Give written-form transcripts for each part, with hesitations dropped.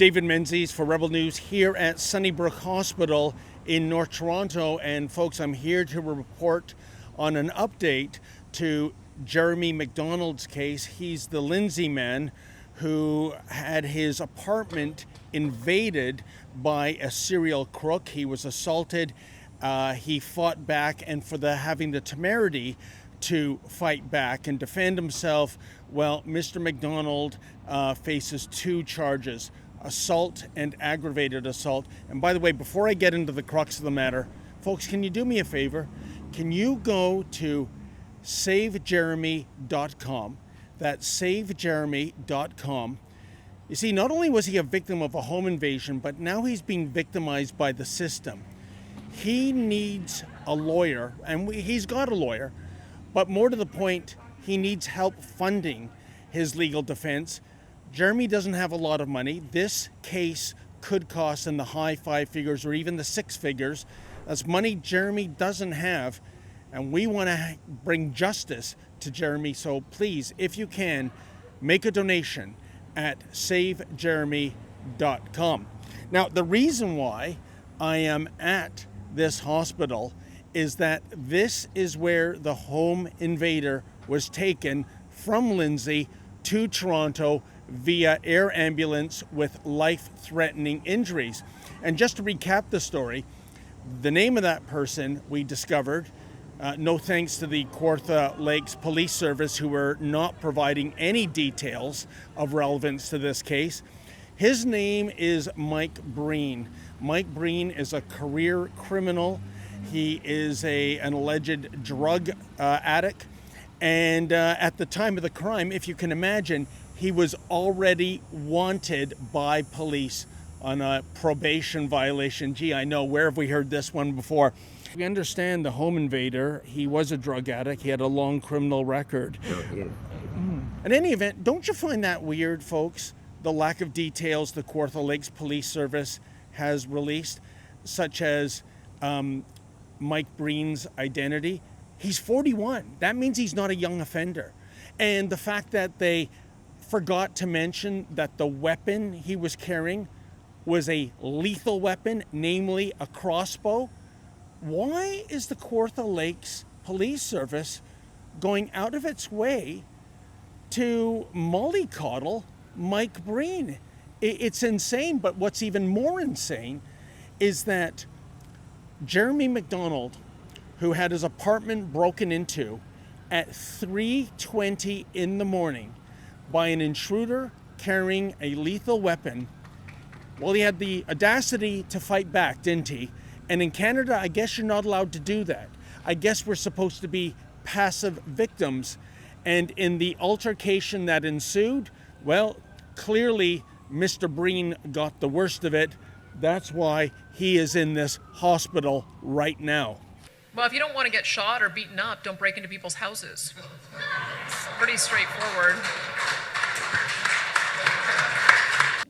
David Menzies for Rebel News here at Sunnybrook Hospital in North Toronto. And folks, I'm here to report on an update to Jeremy McDonald's case. He's the Lindsay man who had his apartment invaded by a serial crook. He was assaulted. He fought back, and for having the temerity to fight back and defend himself, well, Mr. McDonald faces 2 charges: assault and aggravated assault. And by the way, before I get into the crux of the matter, folks, can you do me a favor? Can you go to savejeremy.com? That's savejeremy.com. You see, not only was he a victim of a home invasion, but now he's being victimized by the system. He needs a lawyer, and he's got a lawyer, but more to the point, he needs help funding his legal defense. Jeremy doesn't have a lot of money. This case could cost in the high 5 figures or even the 6 figures. That's money Jeremy doesn't have, and we want to bring justice to Jeremy. So please, if you can, make a donation at savejeremy.com. Now, the reason why I am at this hospital is that this is where the home invader was taken from Lindsay to Toronto via air ambulance with life-threatening injuries. And just to recap the story, the name of that person we discovered, no thanks to the Kawartha Lakes Police Service, who were not providing any details of relevance to this case. His name is Mike Breen. Mike Breen is a career criminal. He is an alleged drug addict. And at the time of the crime, if you can imagine, he was already wanted by police on a probation violation. Gee, I know, where have we heard this one before? We understand the home invader, he was a drug addict. He had a long criminal record. In any event, don't you find that weird, folks? The lack of details the Kawartha Lakes Police Service has released, such as Mike Breen's identity. He's 41. That means he's not a young offender. And the fact that they forgot to mention that the weapon he was carrying was a lethal weapon, namely a crossbow. Why is the Kawartha Lakes Police Service going out of its way to mollycoddle Mike Breen? It's insane, but what's even more insane is that Jeremy McDonald, who had his apartment broken into at 3:20 in the morning by an intruder carrying a lethal weapon, well, he had the audacity to fight back, didn't he? And in Canada, I guess you're not allowed to do that. I guess we're supposed to be passive victims. And in the altercation that ensued, well, clearly Mr. Breen got the worst of it. That's why he is in this hospital right now. Well, if you don't want to get shot or beaten up, don't break into people's houses. It's pretty straightforward.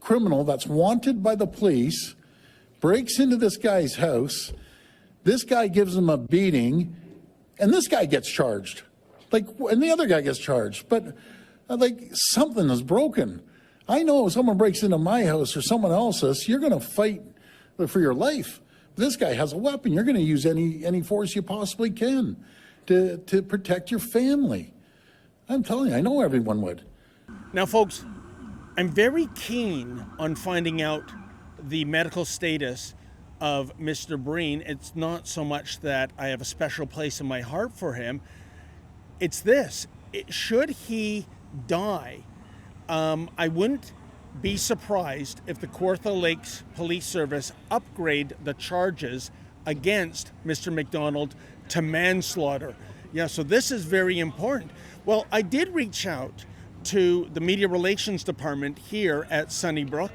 Criminal that's wanted by the police breaks into this guy's house. This guy gives him a beating, and this guy gets charged. And the other guy gets charged. But something is broken. I know if someone breaks into my house or someone else's, you're going to fight for your life. This guy has a weapon. You're going to use any force you possibly can to protect your family. I'm telling you, I know everyone would. Now, folks, I'm very keen on finding out the medical status of Mr. Breen. It's not so much that I have a special place in my heart for him. It's this. Should he die, I wouldn't be surprised if the Kawartha Lakes Police Service upgrade the charges against Mr. McDonald to manslaughter. Yeah, so this is very important. Well, I did reach out to the Media Relations Department here at Sunnybrook.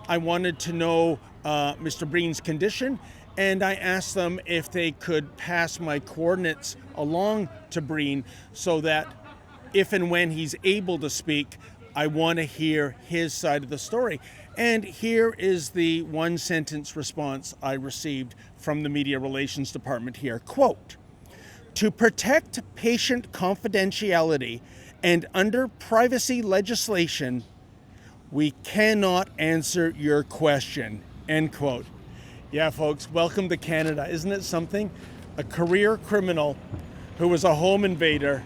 I wanted to know Mr. Breen's condition, and I asked them if they could pass my coordinates along to Breen so that if and when he's able to speak, I want to hear his side of the story. And here is the one-sentence response I received from the Media Relations Department here. Quote, "To protect patient confidentiality and under privacy legislation, We cannot answer your question, end quote. Yeah, folks, welcome to Canada. Isn't it something? A career criminal who was a home invader.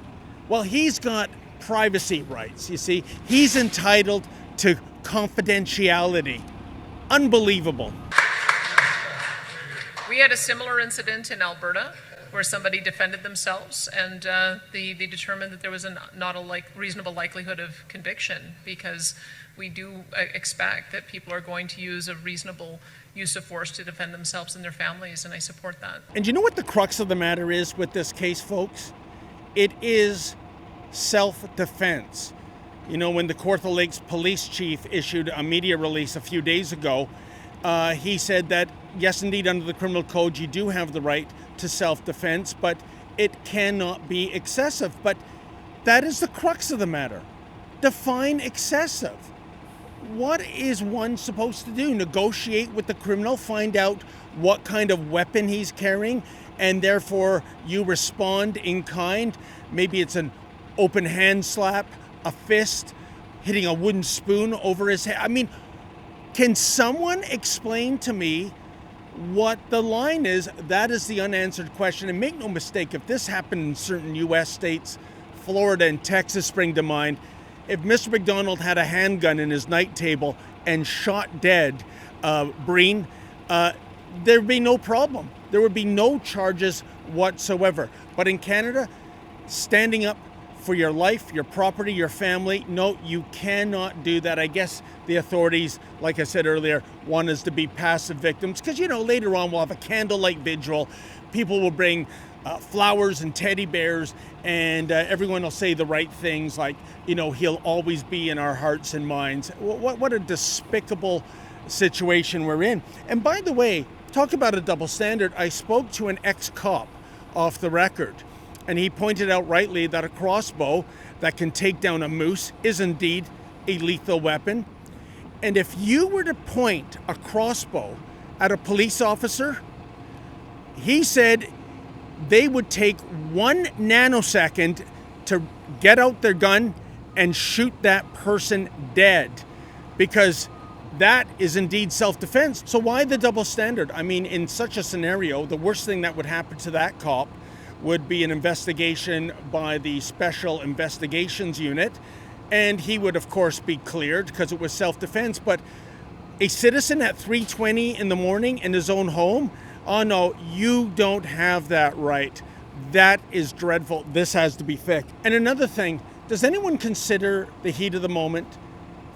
Well, he's got privacy rights, you see. He's entitled to confidentiality. Unbelievable. We had a similar incident in Alberta where somebody defended themselves, and they determined that there was not a reasonable likelihood of conviction, because we do expect that people are going to use a reasonable use of force to defend themselves and their families, and I support that. And you know what the crux of the matter is with this case, folks? It is self-defense. You know, when the Kawartha Lakes police chief issued a media release a few days ago, he said that, yes, indeed, under the criminal code, you do have the right to self-defense, but it cannot be excessive. But that is the crux of the matter. Define excessive. What is one supposed to do? Negotiate with the criminal, find out what kind of weapon he's carrying, and therefore you respond in kind? Maybe it's an open hand slap, a fist, hitting a wooden spoon over his head. I mean, can someone explain to me what the line is? That is the unanswered question. And make no mistake, if this happened in certain U.S. states, Florida and Texas spring to mind, if Mr. McDonald had a handgun in his night table and shot dead Breen, there'd be no problem. There would be no charges whatsoever. But in Canada, standing up for your life, your property, your family, no, you cannot do that. I guess the authorities, like I said earlier, want us to be passive victims, because, you know, later on we'll have a candlelight vigil. People will bring flowers and teddy bears, and everyone will say the right things, like, you know, he'll always be in our hearts and minds. What a despicable situation we're in. And by the way, talk about a double standard. I spoke to an ex-cop off the record, and he pointed out rightly that a crossbow that can take down a moose is indeed a lethal weapon. And if you were to point a crossbow at a police officer, he said they would take 1 nanosecond to get out their gun and shoot that person dead, because that is indeed self-defense. So why the double standard? I mean, in such a scenario, the worst thing that would happen to that cop would be an investigation by the Special Investigations Unit, and he would, of course, be cleared because it was self-defense. But a citizen at 3:20 in the morning in his own home, oh no, you don't have that right. That is dreadful. This has to be fixed. And another thing, does anyone consider the heat of the moment?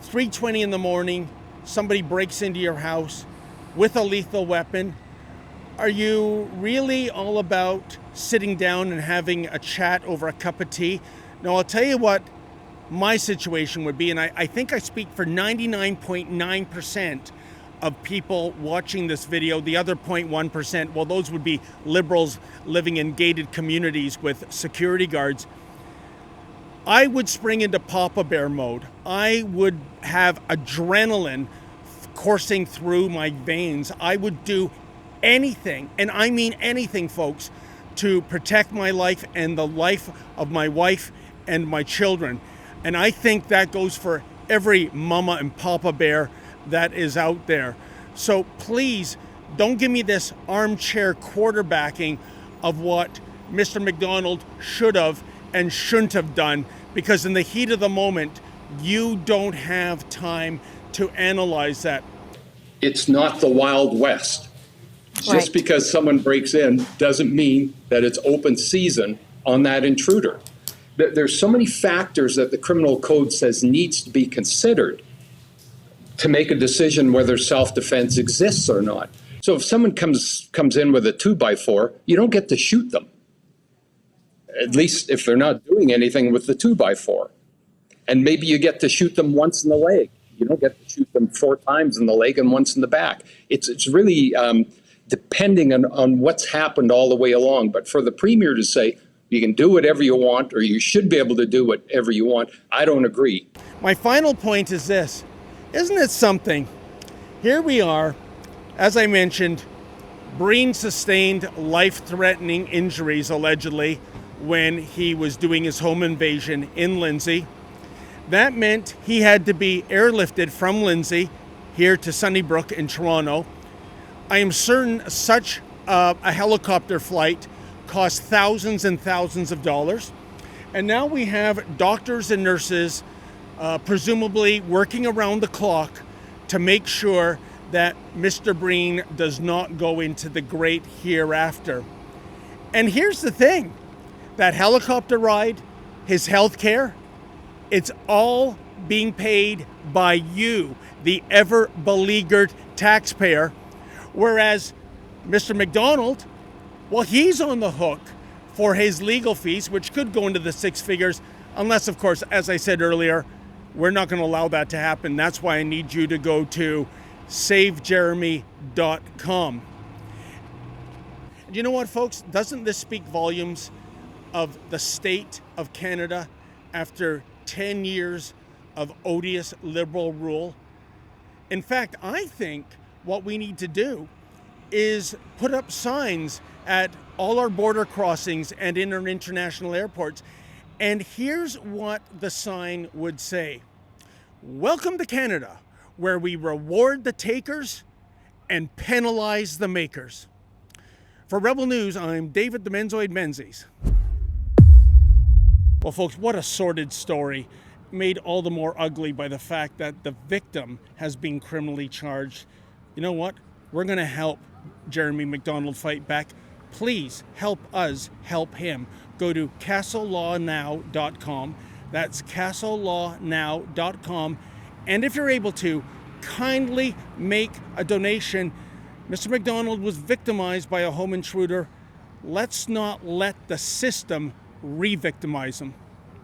3:20 in the morning, somebody breaks into your house with a lethal weapon. Are you really all about sitting down and having a chat over a cup of tea? No, I'll tell you what my situation would be, and I think I speak for 99.9% of people watching this video. The other 0.1%, well, those would be liberals living in gated communities with security guards. I would spring into Papa Bear mode. I would have adrenaline coursing through my veins. I would do anything, and I mean anything, folks, to protect my life and the life of my wife and my children. And I think that goes for every mama and papa bear that is out there. So please don't give me this armchair quarterbacking of what Mr. McDonald should have and shouldn't have done, because in the heat of the moment, you don't have time to analyze that. It's not the Wild West. Just because someone breaks in doesn't mean that it's open season on that intruder. There's so many factors that the criminal code says needs to be considered to make a decision whether self-defense exists or not. So if someone comes in with a 2x4, you don't get to shoot them, at least if they're not doing anything with the 2x4. And maybe you get to shoot them once in the leg. You don't get to shoot them 4 times in the leg and once in the back. It's really depending on what's happened all the way along. But for the Premier to say, you can do whatever you want, or you should be able to do whatever you want, I don't agree. My final point is this. Isn't it something? Here we are, as I mentioned, Breen sustained life-threatening injuries, allegedly, when he was doing his home invasion in Lindsay. That meant he had to be airlifted from Lindsay here to Sunnybrook in Toronto. I am certain such a helicopter flight cost thousands and thousands of dollars. And now we have doctors and nurses presumably working around the clock to make sure that Mr. Breen does not go into the great hereafter. And here's the thing, that helicopter ride, his health care, it's all being paid by you, the ever-beleaguered taxpayer, whereas Mr. McDonald, well, he's on the hook for his legal fees, which could go into the six figures, unless, of course, as I said earlier, we're not going to allow that to happen. That's why I need you to go to savejeremy.com. And you know what, folks? Doesn't this speak volumes of the state of Canada after 10 years of odious Liberal rule? In fact, I think what we need to do is put up signs at all our border crossings and in our international airports. And here's what the sign would say. Welcome to Canada, where we reward the takers and penalize the makers. For Rebel News, I'm David the Menzoid Menzies. Well, folks, what a sordid story, made all the more ugly by the fact that the victim has been criminally charged. You know what? We're going to help Jeremy McDonald fight back. Please help us help him. Go to castlelawnow.com. That's castlelawnow.com. And if you're able to, kindly make a donation. Mr. McDonald was victimized by a home intruder. Let's not let the system re-victimize him.